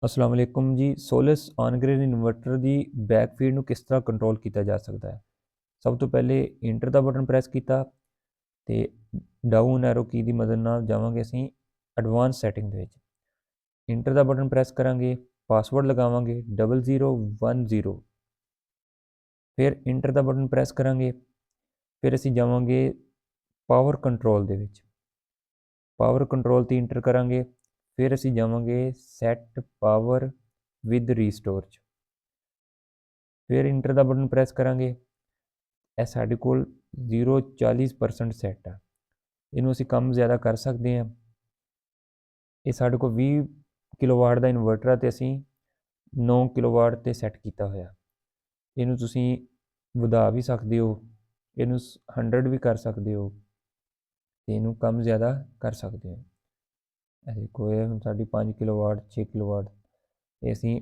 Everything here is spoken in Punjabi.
अस्सलाम वालेकुम जी। सोलिस ऑन ग्रिड इन्वर्टर की बैक फीड ਨੂੰ ਕਿਸ ਤਰ੍ਹਾਂ ਕੰਟਰੋਲ ਕੀਤਾ ਜਾ ਸਕਦਾ ਹੈ। ਸਭ ਤੋਂ ਪਹਿਲੇ ਇੰਟਰ ਦਾ ਬਟਨ ਪ੍ਰੈਸ ਕੀਤਾ ਤੇ ਡਾਊਨ ਐਰੋ ਕੀ ਦੀ ਮਦਦ ਨਾਲ ਜਾਵਾਂਗੇ ਅਸੀਂ ਐਡਵਾਂਸ ਸੈਟਿੰਗ ਦੇ ਵਿੱਚ। ਇੰਟਰ ਦਾ ਬਟਨ ਪ੍ਰੈਸ ਕਰਾਂਗੇ, ਪਾਸਵਰਡ ਲਗਾਵਾਂਗੇ 0010। ਫਿਰ ਇੰਟਰ ਦਾ ਬਟਨ ਪ੍ਰੈਸ ਕਰਾਂਗੇ, ਫਿਰ ਅਸੀਂ ਜਾਵਾਂਗੇ ਪਾਵਰ ਕੰਟਰੋਲ ਦੇ ਵਿੱਚ। ਪਾਵਰ ਕੰਟਰੋਲ ਤੇ ਇੰਟਰ ਕਰਾਂਗੇ, ਫਿਰ ਅਸੀਂ ਜਾਵਾਂਗੇ ਸੈਟ ਪਾਵਰ ਵਿਦ ਰੀਸਟੋਰ 'ਚ। ਫਿਰ ਇੰਟਰ ਦਾ ਬਟਨ ਪ੍ਰੈਸ ਕਰਾਂਗੇ। ਇਹ ਸਾਡੇ ਕੋਲ 0-40% ਸੈੱਟ ਆ। ਇਹਨੂੰ ਅਸੀਂ ਕੰਮ ਜ਼ਿਆਦਾ ਕਰ ਸਕਦੇ ਹਾਂ। ਇਹ ਸਾਡੇ ਕੋਲ 20 ਕਿਲੋਵਾਟ ਦਾ ਇਨਵਰਟਰ ਆ ਤੇ ਅਸੀਂ 9 ਕਿਲੋਵਾਟ 'ਤੇ ਸੈੱਟ ਕੀਤਾ ਹੋਇਆ। ਇਹਨੂੰ ਤੁਸੀਂ ਵਧਾ ਵੀ ਸਕਦੇ ਹੋ, ਇਹਨੂੰ 100 ਵੀ ਕਰ ਸਕਦੇ ਹੋ ਤੇ ਇਹਨੂੰ ਕੰਮ ਜ਼ਿਆਦਾ ਕਰ ਸਕਦੇ ਹੋ। ਇਹ ਦੇਖੋ, ਇਹ ਹੁਣ ਸਾਡੀ 5 ਕਿਲੋਵਾਟ 6 ਕਿਲੋਵਾਟ ਤੇ ਅਸੀਂ